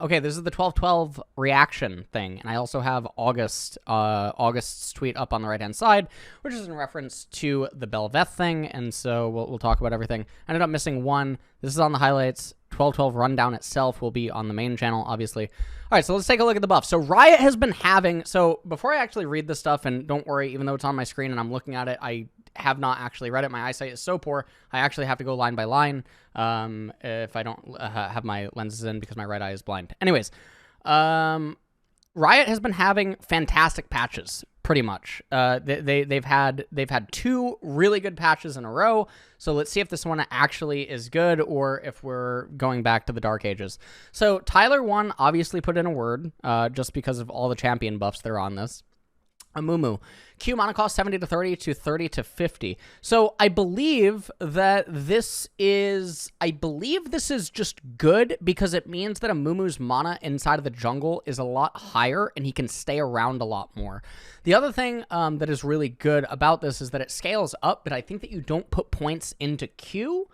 Okay, this is the 12/12 reaction thing, and I also have August's tweet up on the right-hand side, which is in reference to the Belveth thing, and so we'll talk about everything. I ended up missing one. This is on the highlights. 12/12 rundown itself will be on the main channel, obviously. All right, so let's take a look at the buff. So Riot has been having... So before I actually read this stuff, and don't worry, even though it's on my screen and I'm looking at it, I have not actually read it. My eyesight is so poor, I actually have to go line by line if I don't have my lenses in because my right eye is blind. Anyways, Riot has been having fantastic patches, pretty much. They've had 2 really good patches in a row, so let's see if this one actually is good or if we're going back to the Dark Ages. So Tyler 1 obviously put in a word just because of all the champion buffs that are on this. Amumu. Q mana cost 70 to 30 to 30 to 50. So I believe that this is just good because it means that Amumu's mana inside of the jungle is a lot higher and he can stay around a lot more. The other thing that is really good about this is that it scales up, but I think that you don't put points into Q.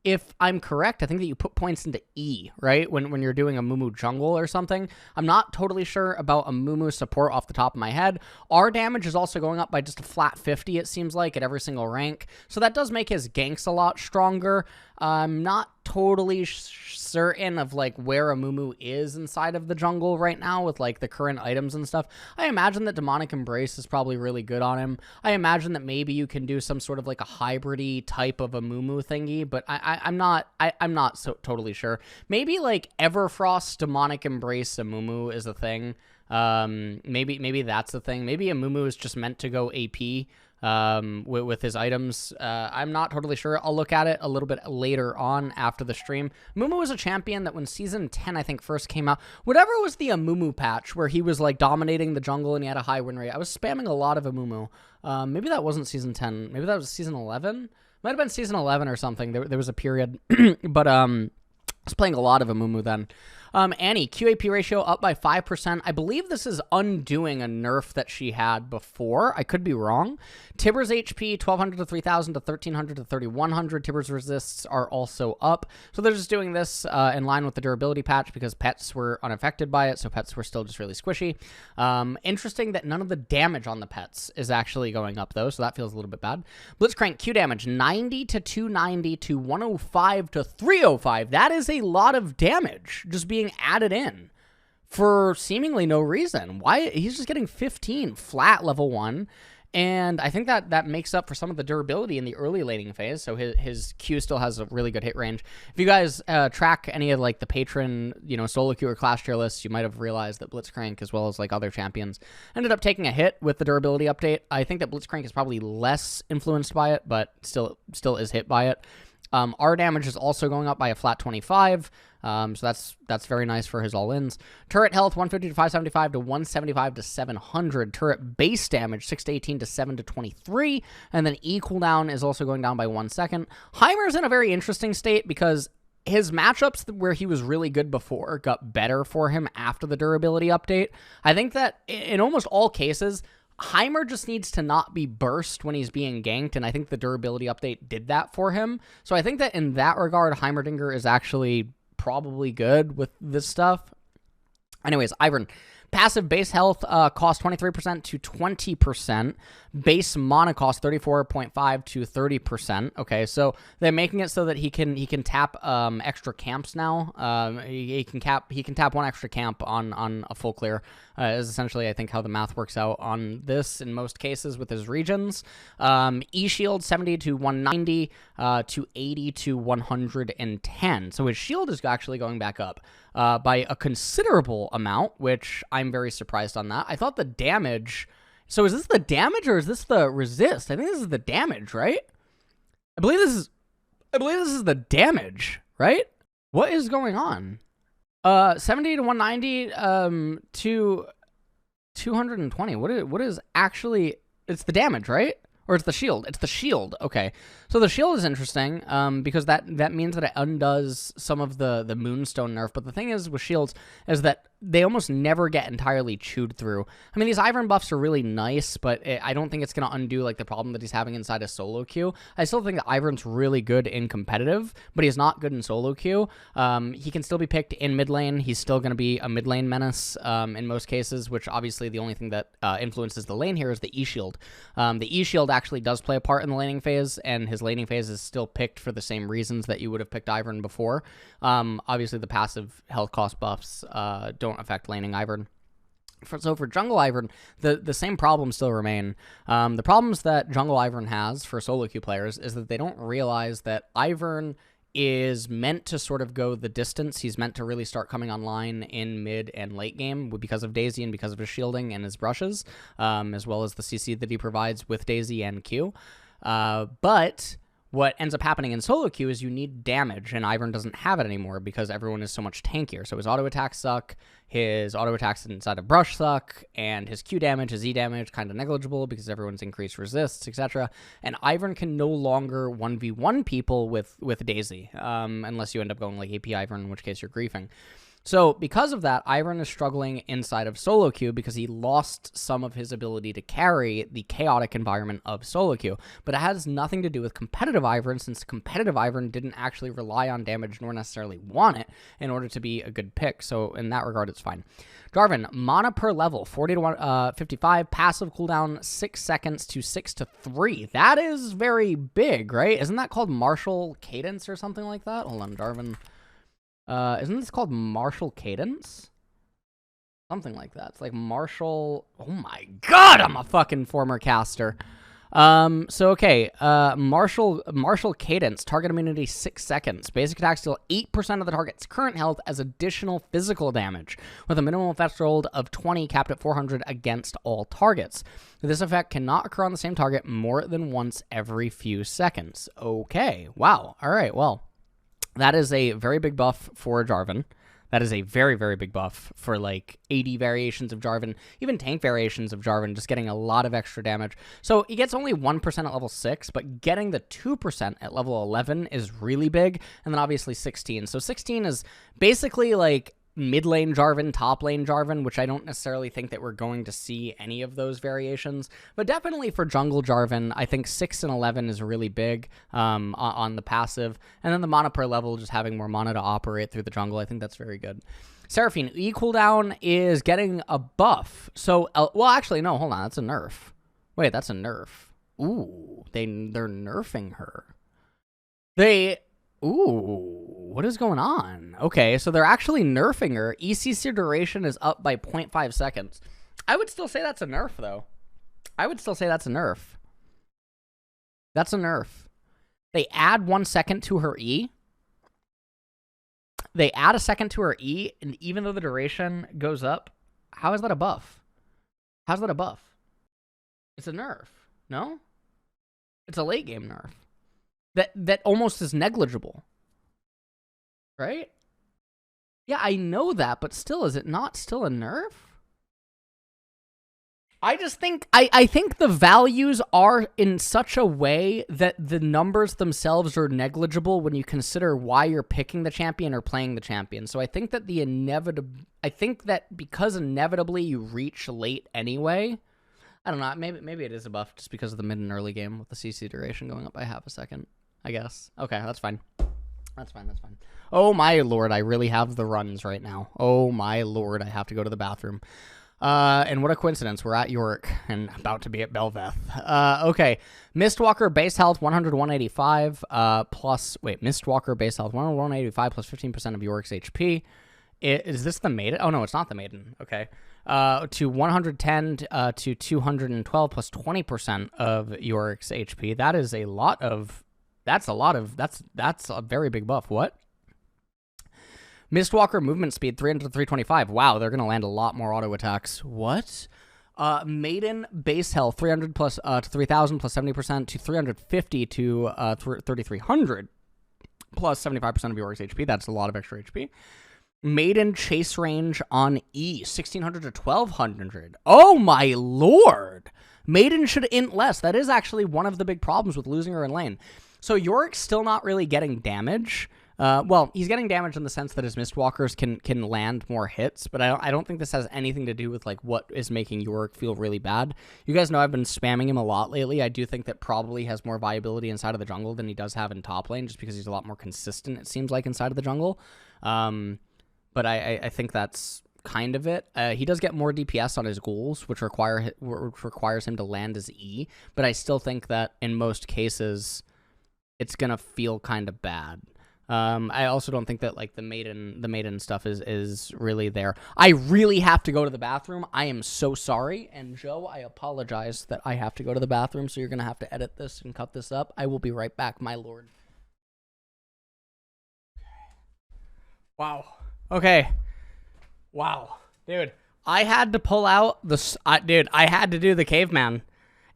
If I'm correct, I think that you put points into E, right? When you're doing a Amumu jungle or something. I'm not totally sure about Amumu support off the top of my head. R damage is also going up by just a flat 50, it seems like, at every single rank. So that does make his ganks a lot stronger. I'm not totally certain of, like, where Amumu is inside of the jungle right now with, like, the current items and stuff. I imagine that Demonic Embrace is probably really good on him. I imagine that maybe you can do some sort of, like, a hybrid-y type of Amumu thingy, but I'm not so totally sure. Maybe, like, Everfrost Demonic Embrace Amumu is a thing. Maybe that's the thing. Maybe Amumu is just meant to go AP with his items. I'm not totally sure. I'll look at it a little bit later on after the stream. Amumu was a champion that when Season 10, I think, first came out, whatever was the Amumu patch where he was, like, dominating the jungle and he had a high win rate, I was spamming a lot of Amumu. Maybe that wasn't Season 10. Maybe that was Season 11? Might have been Season 11 or something. There was a period. But I was playing a lot of Amumu then. Annie, QAP ratio up by 5%. I believe this is undoing a nerf that she had before. I could be wrong. Tibbers HP, 1200 to 3000 to 1300 to 3100. Tibbers resists are also up. So they're just doing this in line with the durability patch because pets were unaffected by it, so pets were still just really squishy. Interesting that none of the damage on the pets is actually going up, though, so that feels a little bit bad. Blitzcrank Q damage, 90 to 290 to 105 to 305. That is a lot of damage just being added in for seemingly no reason. Why? He's just getting 15 flat level 1, and I think that makes up for some of the durability in the early laning phase, so his Q still has a really good hit range. If you guys track any of, like, the patron, you know, solo queue or clash tier lists, you might have realized that Blitzcrank, as well as, like, other champions, ended up taking a hit with the durability update. I think that Blitzcrank is probably less influenced by it, but still is hit by it. R damage is also going up by a flat 25, so that's very nice for his all-ins. Turret health, 150 to 575 to 175 to 700. Turret base damage, 6 to 18 to 7 to 23, and then E cooldown is also going down by 1 second. Heimer's in a very interesting state because his matchups where he was really good before got better for him after the durability update. I think that in almost all cases, Heimer just needs to not be burst when he's being ganked, and I think the durability update did that for him. So I think that in that regard, Heimerdinger is actually probably good with this stuff. Anyways, Ivern. Passive base health cost 23% to 20%. Base mana cost 34.5 to 30%. Okay, so they're making it so that he can tap extra camps now. He can tap 1 extra camp on a full clear. Is essentially, I think, how the math works out on this in most cases with his regions. E shield 70 to 190 to 80 to 110. So his shield is actually going back up by a considerable amount, which I'm very surprised on that. I thought the damage... So is this the damage or is this the resist? I think this is the damage, right? I believe this is the damage, right? What is going on? 70 to 190 to 220. What is actually... It's the damage, right? Or it's the shield. It's the shield. Okay. So the shield is interesting because that means that it undoes some of the Moonstone nerf. But the thing is with shields is that they almost never get entirely chewed through. I mean, these Ivern buffs are really nice, but I don't think it's going to undo like the problem that he's having inside of solo queue. I still think that Ivern's really good in competitive, but he's not good in solo queue. He can still be picked in mid lane. He's still going to be a mid lane menace in most cases, which obviously the only thing that influences the lane here is the E-Shield. The E-Shield actually does play a part in the laning phase, and his laning phase is still picked for the same reasons that you would have picked Ivern before. Obviously, the passive health cost buffs don't affect laning Ivern. So for jungle Ivern, the same problems still remain. The problems that jungle Ivern has for solo queue players is that they don't realize that Ivern is meant to sort of go the distance. He's meant to really start coming online in mid and late game because of Daisy and because of his shielding and his brushes, as well as the CC that he provides with Daisy and Q. But what ends up happening in solo queue is you need damage, and Ivern doesn't have it anymore because everyone is so much tankier. So his auto attacks suck, his auto attacks inside of brush suck, and his Q damage, his E damage, kind of negligible because everyone's increased resists, etc. And Ivern can no longer 1v1 people with Daisy, unless you end up going like AP Ivern, in which case you're griefing. So because of that, Ivern is struggling inside of solo queue because he lost some of his ability to carry the chaotic environment of solo queue. But it has nothing to do with competitive Ivern, since competitive Ivern didn't actually rely on damage nor necessarily want it in order to be a good pick. So in that regard, it's fine. Jarvan, mana per level, 40 to 55, passive cooldown 6 seconds to 6 to 3. That is very big, right? Isn't that called martial cadence or something like that? Hold on, Jarvan. Isn't this called martial cadence? Something like that. It's like martial... Oh my god, I'm a fucking former caster. Okay, martial cadence, target immunity 6 seconds. Basic attacks deal 8% of the target's current health as additional physical damage, with a minimum effect rolled of 20 capped at 400 against all targets. This effect cannot occur on the same target more than once every few seconds. Okay, wow. Alright, well... That is a very big buff for Jarvan. That is a very, very big buff for, like, 80 variations of Jarvan. Even tank variations of Jarvan, just getting a lot of extra damage. So he gets only 1% at level 6, but getting the 2% at level 11 is really big. And then obviously 16. So 16 is basically, like, mid lane Jarvan, top lane Jarvan, which I don't necessarily think that we're going to see any of those variations. But definitely for jungle Jarvan, I think 6 and 11 is really big on the passive. And then the mana per level, just having more mana to operate through the jungle, I think that's very good. Seraphine, E cooldown is getting a buff. So, well, actually, no, hold on, that's a nerf. Wait, that's a nerf. Ooh, they're nerfing her. Ooh, what is going on? Okay, so they're actually nerfing her. ECC duration is up by 0.5 seconds. I would still say that's a nerf, though. I would still say that's a nerf. That's a nerf. They add 1 second to her E. They add a second to her E, and even though the duration goes up, how is that a buff? How's that a buff? It's a nerf, no? It's a late game nerf. That almost is negligible. Right? Yeah, I know that, but still, is it not still a nerf? I just think, I think the values are in such a way that the numbers themselves are negligible when you consider why you're picking the champion or playing the champion. So I think that I think that because inevitably you reach late anyway, I don't know, maybe it is a buff just because of the mid and early game with the CC duration going up by half a second, I guess. Okay, that's fine. That's fine. Oh my lord, I really have the runs right now. Oh my lord, I have to go to the bathroom. And what a coincidence, we're at Yorick and about to be at Bel'Veth. Okay, Mistwalker base health 185 plus, wait, Mistwalker base health 185 plus 15% of Yorick's HP. Is this the maiden? Oh no, it's not the maiden. Okay. To 110 to 212 plus 20% of Yorick's HP. That is a lot of, that's a very big buff. What? Mistwalker movement speed 300 to 325. Wow, they're going to land a lot more auto attacks. What? Maiden base health 300 plus to 3000 plus 70% to 350 to 3300 plus 75% of Yorick's HP. That's a lot of extra HP. Maiden chase range on E 1600 to 1200. Oh my lord! Maiden should int less. That is actually one of the big problems with losing her in lane. So Yorick's still not really getting damage. Well, he's getting damage in the sense that his Mistwalkers can land more hits, but I don't think this has anything to do with like what is making Yorick feel really bad. You guys know I've been spamming him a lot lately. I do think that probably has more viability inside of the jungle than he does have in top lane, just because he's a lot more consistent, it seems like, inside of the jungle. But I think that's kind of it. He does get more DPS on his ghouls, which requires him to land his E, but I still think that in most cases it's gonna feel kind of bad. I also don't think that like the maiden stuff is really there. I really have to go to the bathroom. I am so sorry, and Joe, I apologize that I have to go to the bathroom, so you're gonna have to edit this and cut this up. I will be right back, my lord. Wow. Okay. Wow. Dude, I had to pull out the dude, I had to do the caveman.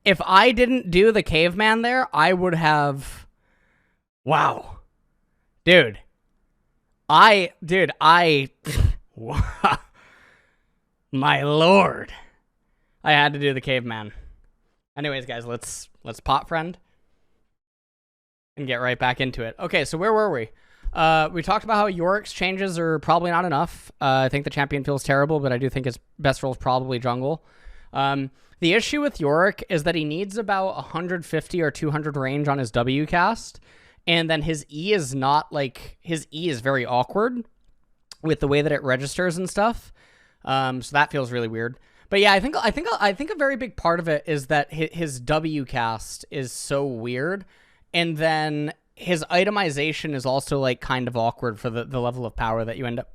If I didn't do the caveman there, I would have. Wow. Dude, my lord, I had to do the caveman. Anyways, guys, let's pot friend and get right back into it. Okay, so where were we? We talked about how Yorick's changes are probably not enough. I think the champion feels terrible, but I do think his best role is probably jungle. The issue with Yorick is that he needs about 150 or 200 range on his W cast. And then his E is not like, his E is very awkward with the way that it registers and stuff. So that feels really weird. But yeah, I think a very big part of it is that his W cast is so weird. And then his itemization is also like kind of awkward for the level of power that you end up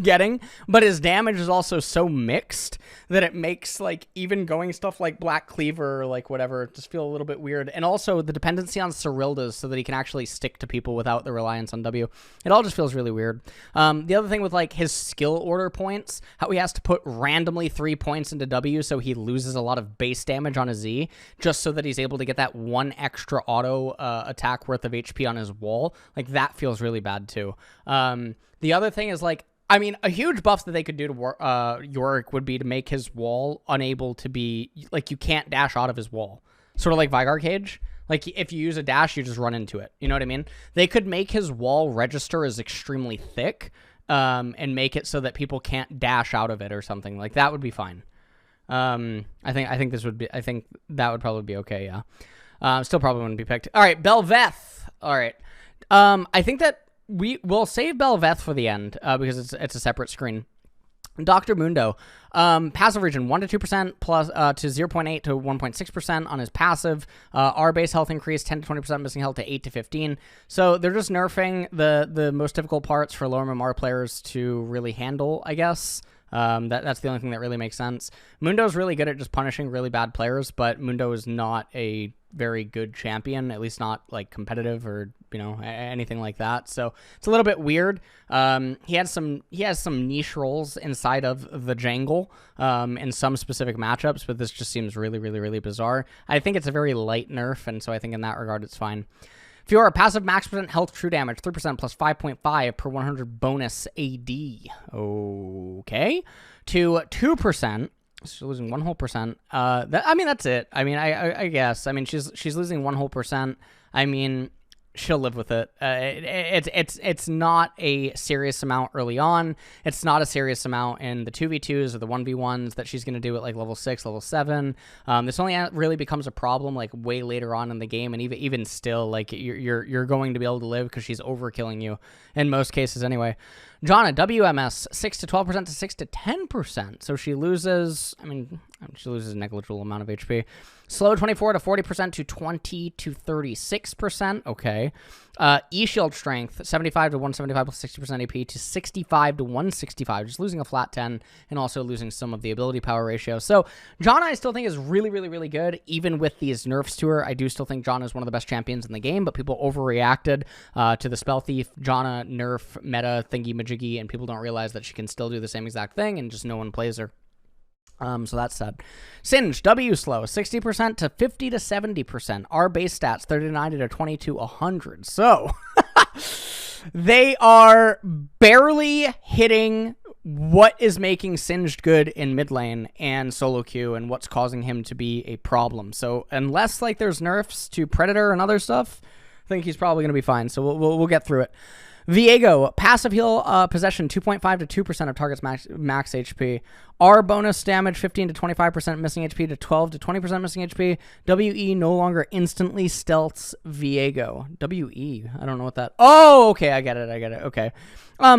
getting, but his damage is also so mixed that it makes like even going stuff like Black Cleaver or like whatever just feel a little bit weird. And also the dependency on Cyrildas so that he can actually stick to people without the reliance on W. It all just feels really weird. The other thing with like his skill order points, how he has to put randomly 3 points into W so he loses a lot of base damage on his Z just so that he's able to get that one extra auto attack worth of HP on his wall. Like that feels really bad too. The other thing is like, I mean, a huge buff that they could do to Yorick would be to make his wall unable to be, like, you can't dash out of his wall. Sort of like Vygar Cage. Like, if you use a dash, you just run into it. You know what I mean? They could make his wall register as extremely thick and make it so that people can't dash out of it or something. Like, that would be fine. I think that would probably be okay, yeah. Still probably wouldn't be picked. All right, Bel'Veth. All right. I think that we will save Bel'Veth for the end because it's a separate screen. Dr. Mundo, passive region 1 to 2% plus to 0.8 to 1.6% on his passive. Our base health increase 10 to 20%, missing health to 8 to 15. So they're just nerfing the most difficult parts for lower MMR players to really handle, I guess. That's the only thing that really makes sense. Mundo's really good at just punishing really bad players, but Mundo is not a very good champion, at least not like competitive or, you know, anything like that. So it's a little bit weird. He has some niche roles inside of the jungle in some specific matchups, but this just seems really, really, really bizarre. I think it's a very light nerf, and so I think in that regard it's fine. Fiora, passive max percent health true damage, 3% plus 5.5 per 100 bonus AD. Okay. To 2%. She's losing 1 whole percent. I mean, that's it. I mean, I guess. I mean, she's losing 1 whole percent. I mean, she'll live with it. It's not a serious amount early on. It's not a serious amount in the 2v2s or the 1v1s that she's going to do at like level 6, level 7. This only really becomes a problem like way later on in the game, and even still, like you're going to be able to live because she's overkilling you in most cases anyway. Janna, WMS 6 to 12% to 6 to 10%. So she loses, she loses a negligible amount of HP. Slow 24 to 40% to 20 to 36%. Okay. E-Shield Strength 75 to 175 plus 60% AP to 65 to 165. Just losing a flat 10 and also losing some of the ability power ratio. So Janna I still think is really, really, really good. Even with these nerfs to her, I do still think Janna is one of the best champions in the game, but people overreacted to the Spell Thief, Janna nerf meta thingy majiggy, and people don't realize that she can still do the same exact thing and just no one plays her. So that's sad. Singed, W slow, 60% to 50 to 70%. Our base stats, 39 to 20 to 100. So, they are barely hitting what is making Singed good in mid lane and solo queue and what's causing him to be a problem. So, unless, like, there's nerfs to Predator and other stuff, I think he's probably going to be fine. So, we'll get through it. Viego, passive heal possession, 2.5 to 2% of target's max HP. R bonus damage, 15 to 25% missing HP to 12 to 20% missing HP. WE no longer instantly stealths Viego. WE, I don't know what that... Oh, okay, I get it. Okay.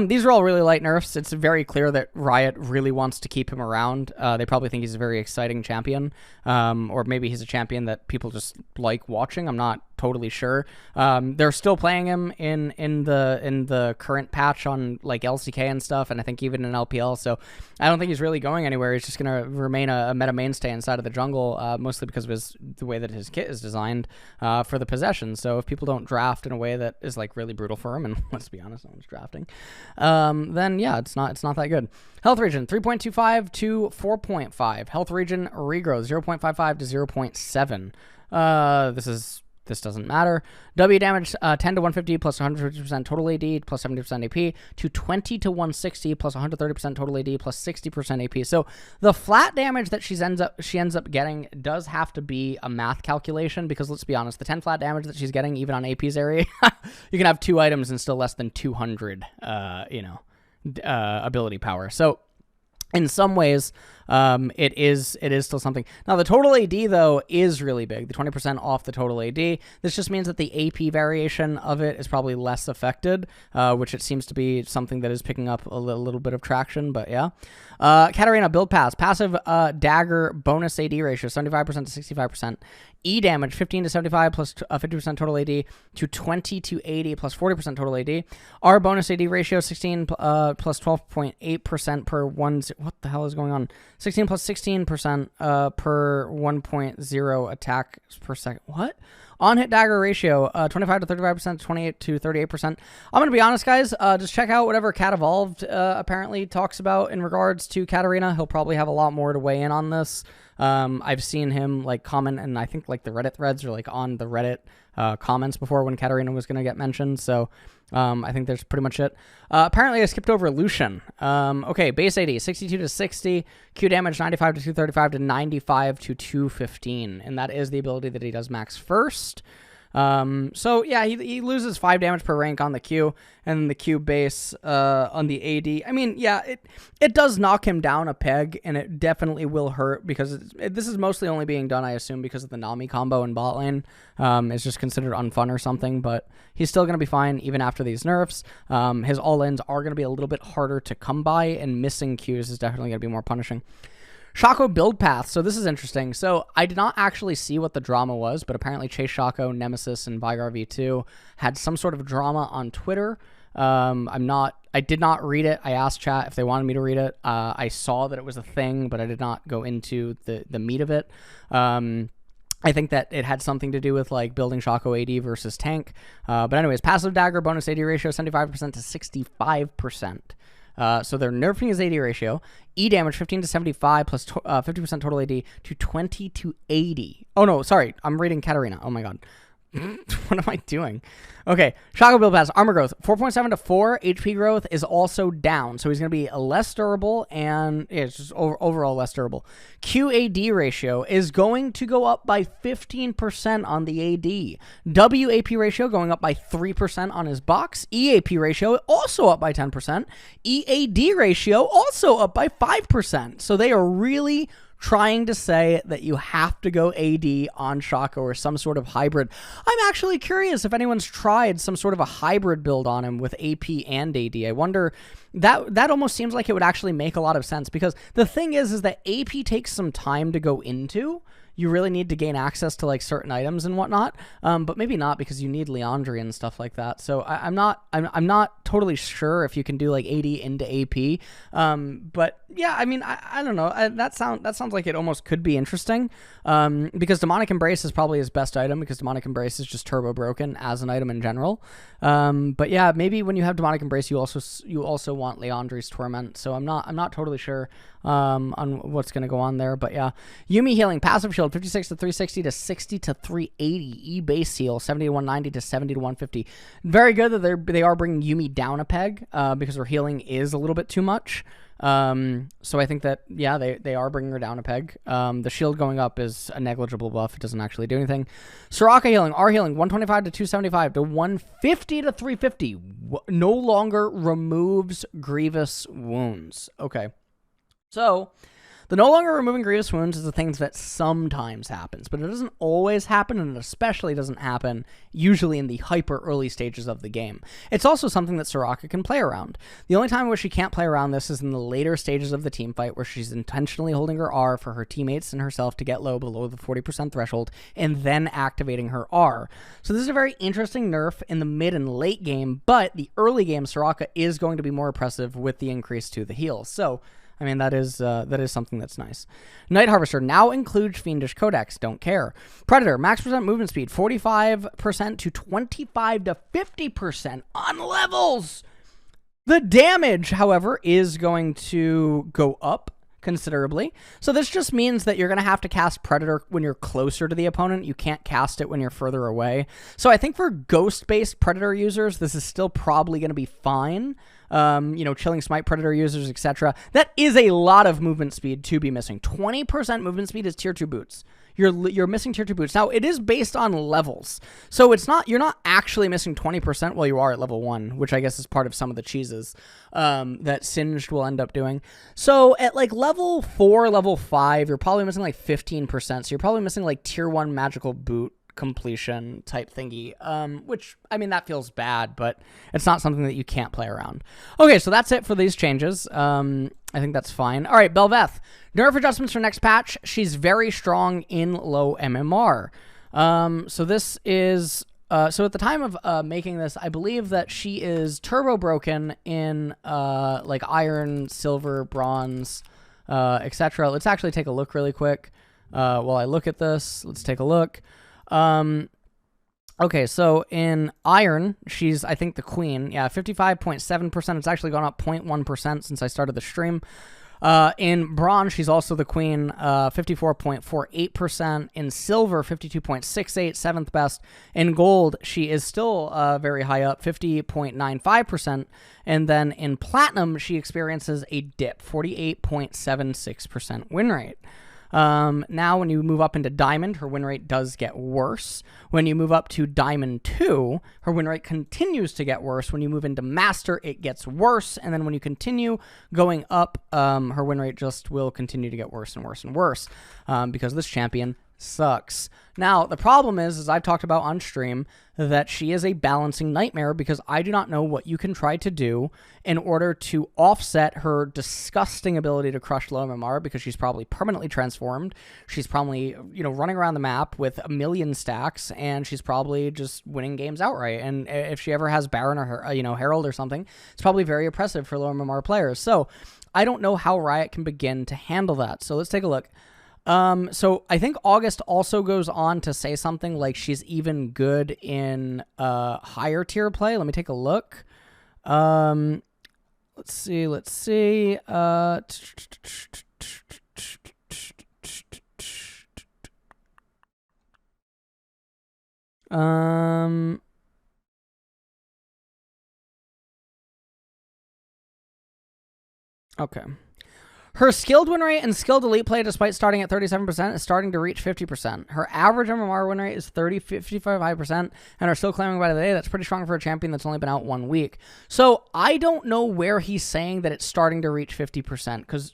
These are all really light nerfs. It's very clear that Riot really wants to keep him around. They probably think he's a very exciting champion, or maybe he's a champion that people just like watching. I'm not totally sure. They're still playing him in the current patch on like LCK and stuff, and I think even in LPL. So I don't think he's really going anywhere. He's just gonna remain a meta mainstay inside of the jungle, mostly because of the way that his kit is designed for the possession. So if people don't draft in a way that is like really brutal for him, and let's be honest, no one's drafting, then yeah, it's not that good. Health regen 3.25 to 4.5. Health regen regrowth 0.55 to 0.7. This doesn't matter. W damage 10 to 150 plus 150% total AD plus 70% AP to 20 to 160 plus 130% total AD plus 60% AP. So the flat damage that she ends up getting does have to be a math calculation, because let's be honest, the 10 flat damage that she's getting even on AP's area, you can have 2 items and still less than 200 ability power. So in some ways, it is still something. Now, the total AD, though, is really big. The 20% off the total AD. This just means that the AP variation of it is probably less affected, which it seems to be something that is picking up a little bit of traction, but yeah. Katarina build pass. Passive dagger bonus AD ratio, 75% to 65%. E damage, 15 to 75 plus 50% total AD to 20 to 80 plus 40% total AD. R bonus AD ratio, 16 plus 12.8% per 1... What the hell is going on? 16 plus 16% per 1.0 attack per second. What? On-hit dagger ratio, 25 to 35%, 28 to 38%. I'm going to be honest, guys. Just check out whatever Cat Evolved apparently talks about in regards to Katarina. He'll probably have a lot more to weigh in on this. I've seen him like comment, and I think like the Reddit threads are like on the Reddit comments before when Katarina was going to get mentioned. So I think that's pretty much it. Apparently I skipped over Lucian. Okay, base AD 62 to 60, Q damage 95 to 235 to 95 to 215, and that is the ability that he does max first. So yeah, he loses 5 damage per rank on the Q, and the Q base on the AD. I mean, yeah, it does knock him down a peg, and it definitely will hurt, because this is mostly only being done, I assume, because of the Nami combo in bot lane. It's just considered unfun or something, but he's still going to be fine even after these nerfs. His all-ins are going to be a little bit harder to come by, and missing Qs is definitely going to be more punishing. Shaco build path. So this is interesting. So I did not actually see what the drama was, but apparently Chase Shaco, Nemesis, and Vigar V2 had some sort of drama on Twitter. I did not read it. I asked chat if they wanted me to read it. I saw that it was a thing, but I did not go into the meat of it. I think that it had something to do with like building Shaco AD versus tank. But anyways, passive dagger bonus AD ratio 75% to 65%. So they're nerfing his AD ratio. E damage 15 to 75 plus 50% total AD to 20 to 80. Oh no, sorry. I'm reading Katarina. Oh my god. What am I doing? Okay, Shaco build pass, armor growth, 4.7 to 4. HP growth is also down, so he's going to be less durable, and yeah, it's just overall less durable. QAD ratio is going to go up by 15% on the AD. WAP ratio going up by 3% on his box. EAP ratio also up by 10%. EAD ratio also up by 5%. So they are really trying to say that you have to go AD on Shaco or some sort of hybrid. I'm actually curious if anyone's tried some sort of a hybrid build on him with AP and AD. I wonder, that almost seems like it would actually make a lot of sense, because the thing is that AP takes some time to go into. You really need to gain access to like certain items and whatnot, but maybe not, because you need Liandry and stuff like that. So I'm not totally sure if you can do like AD into AP. But yeah, I mean, I don't know. That sounds like it almost could be interesting, because Demonic Embrace is probably his best item, because Demonic Embrace is just turbo broken as an item in general. But yeah, maybe when you have Demonic Embrace, you also want Liandry's Torment. So I'm not totally sure on what's going to go on there. But yeah, Yuumi healing, passive shield Shield, 56 to 360 to 60 to 380. E-base heal, 70 to 190 to 70 to 150. Very good that they are bringing Yuumi down a peg because her healing is a little bit too much. So I think that, yeah, they are bringing her down a peg. The shield going up is a negligible buff. It doesn't actually do anything. Soraka healing, R healing, 125 to 275 to 150 to 350. No longer removes grievous wounds. Okay. So the no longer removing grievous wounds is a thing that sometimes happens, but it doesn't always happen, and it especially doesn't happen usually in the hyper early stages of the game. It's also something that Soraka can play around. The only time where she can't play around this is in the later stages of the team fight, where she's intentionally holding her R for her teammates and herself to get low below the 40% threshold, and then activating her R. So this is a very interesting nerf in the mid and late game, but the early game Soraka is going to be more oppressive with the increase to the heal. So I mean, that is something that's nice. Night Harvester now includes Fiendish Codex. Don't care. Predator, max percent movement speed, 45% to 25 to 50% on levels. The damage, however, is going to go up considerably. So this just means that you're going to have to cast Predator when you're closer to the opponent. You can't cast it when you're further away. So I think for ghost-based Predator users, this is still probably going to be fine. Chilling Smite Predator users, etc. That is a lot of movement speed to be missing. 20% movement speed is tier 2 boots. You're missing tier 2 boots. Now, it is based on levels. So you're not actually missing 20% while you are at level 1, which I guess is part of some of the cheeses that Singed will end up doing. So at like level 4, level 5, you're probably missing like 15%. So you're probably missing like tier 1 magical boot completion type thingy, which, I mean, that feels bad, but it's not something that you can't play around. Okay, so that's it for these changes. I think that's fine. All right, Bel'Veth. Nerf adjustments for next patch. She's very strong in low MMR. So this is... so at the time of making this, I believe that she is turbo broken in like iron, silver, bronze, etc. Let's actually take a look really quick. While I look at this, let's take a look. Okay, so in iron, she's, I think, the queen. Yeah, 55.7%. It's actually gone up 0.1% since I started the stream. In bronze, she's also the queen, 54.48%. In silver, 52.68, seventh best. In gold, she is still very high up, 50.95%. And then in platinum, she experiences a dip, 48.76% win rate. Now, when you move up into Diamond, her win rate does get worse. When you move up to Diamond 2, her win rate continues to get worse. When you move into Master, it gets worse. And then when you continue going up, her win rate just will continue to get worse and worse and worse because this champion sucks. Now, the problem is, as I've talked about on stream, that she is a balancing nightmare because I do not know what you can try to do in order to offset her disgusting ability to crush low MMR because she's probably permanently transformed. She's probably, running around the map with a million stacks, and she's probably just winning games outright. And if she ever has Baron or, Herald or something, it's probably very oppressive for low MMR players. So I don't know how Riot can begin to handle that. So let's take a look. So I think August also goes on to say something like she's even good in higher tier play. Let me take a look. Let's see. Okay. Her skilled win rate and skilled elite play, despite starting at 37%, is starting to reach 50%. Her average MMR win rate is 55%, and are still claiming by the day. That's pretty strong for a champion that's only been out 1 week. So I don't know where he's saying that it's starting to reach 50%, because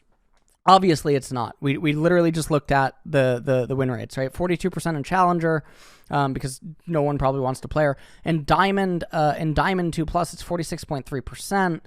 obviously it's not. We literally just looked at the win rates, right? 42% in Challenger, because no one probably wants to play her. In Diamond 2 Plus, it's 46.3%.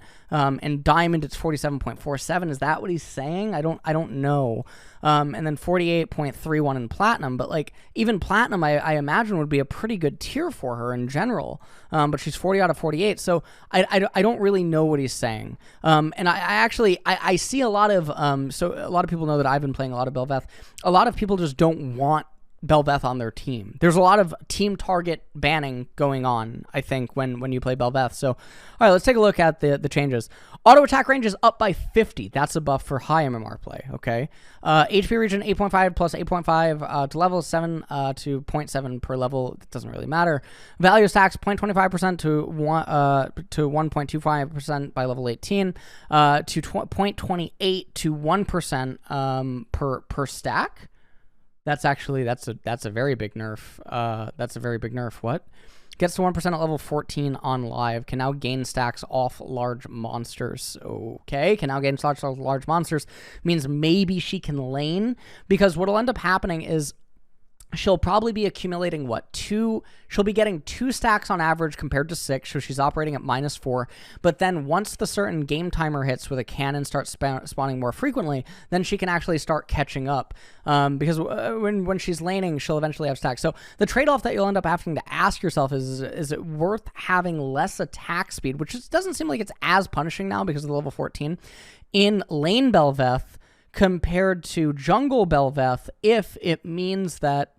In Diamond, it's 47.47. Is that what he's saying? I don't know. And then 48.31 in Platinum. But like even Platinum, I imagine would be a pretty good tier for her in general. But she's 40 out of 48. So I don't really know what he's saying. And I actually see a lot of so a lot of people know that I've been playing a lot of Bel'Veth. A lot of people just don't want Bel'Veth on their team. There's a lot of team target banning going on, I think, when you play Bel'Veth. So, all right, let's take a look at the changes. Auto attack range is up by 50. That's a buff for high MMR play, okay? HP region 8.5 plus 8.5 to level 7 to 0.7 per level. It doesn't really matter. Value stacks 0.25% to 1.25% by level 18 to 0.28 to 1% per stack. That's a very big nerf. That's a very big nerf. What? Gets to 1% at level 14 on live. Can now gain stacks off large monsters. Okay. Can now gain stacks off large monsters. Means maybe she can lane. Because what'll end up happening is she'll probably be accumulating she'll be getting 2 stacks on average compared to 6, so she's operating at -4. But then once the certain game timer hits where the cannon starts spawning more frequently, then she can actually start catching up. Because when she's laning, she'll eventually have stacks. So the trade-off that you'll end up having to ask yourself is it worth having less attack speed, which doesn't seem like it's as punishing now because of the level 14, in lane Bel'Veth compared to jungle Bel'Veth if it means that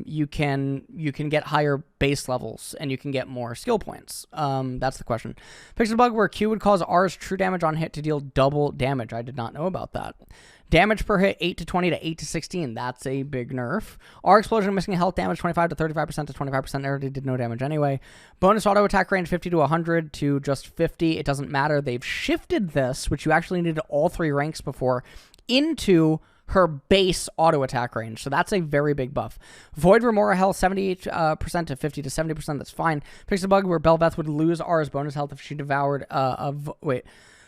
you can get higher base levels and you can get more skill points. That's the question. Fixed a bug where Q would cause R's true damage on hit to deal double damage. I did not know about that. Damage per hit 8 to 20 to 8 to 16. That's a big nerf. R explosion missing health damage 25 to 35% to 25%. Already did no damage anyway. Bonus auto attack range 50 to 100 to just 50. It doesn't matter. They've shifted this, which you actually needed all 3 ranks before, into her base auto attack range. So that's a very big buff. Void Remora health 70% to 50 to 70%. That's fine. Fixed a bug where Bel'Veth would lose R's bonus health if she devoured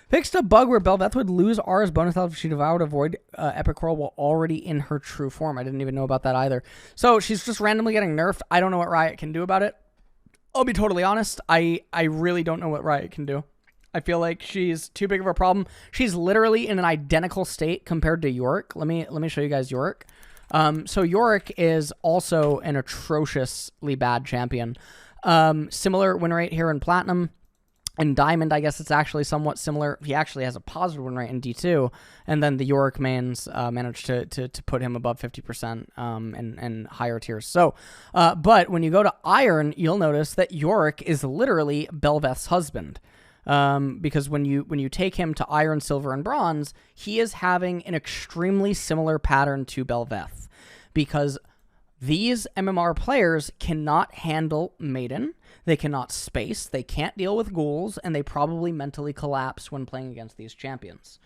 Fixed a bug where Bel'Veth would lose R's bonus health if she devoured a Void Epic Roll while already in her true form. I didn't even know about that either. So she's just randomly getting nerfed. I don't know what Riot can do about it. I'll be totally honest. I really don't know what Riot can do. I feel like she's too big of a problem. She's literally in an identical state compared to Yorick. Let me show you guys Yorick. So Yorick is also an atrociously bad champion. Similar win rate here in Platinum. In Diamond, I guess it's actually somewhat similar. He actually has a positive win rate in D2, and then the Yorick mains managed to put him above 50% and higher tiers. So, but when you go to Iron, you'll notice that Yorick is literally Bel'Veth's husband. Because when you take him to Iron, Silver, and Bronze, he is having an extremely similar pattern to Bel'Veth. Because these MMR players cannot handle Maiden, they cannot space, they can't deal with ghouls, and they probably mentally collapse when playing against these champions.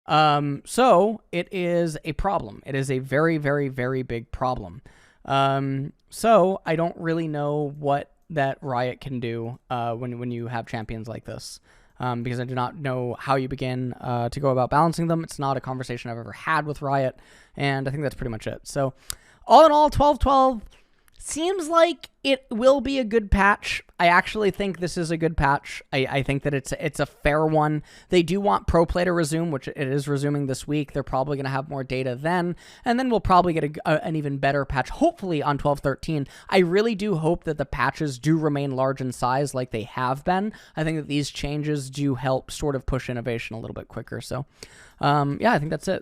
So it is a problem. It is a very, very, very big problem. So I don't really know what that Riot can do when you have champions like this. Because I do not know how you begin to go about balancing them. It's not a conversation I've ever had with Riot, and I think that's pretty much it. So all in all, 12-12 seems like it will be a good patch. I actually think this is a good patch. I think that it's a fair one. They do want Pro Play to resume, which it is resuming this week. They're probably going to have more data then, and then we'll probably get an even better patch, hopefully on 12-13. I really do hope that the patches do remain large in size like they have been. I think that these changes do help sort of push innovation a little bit quicker. So, yeah, I think that's it.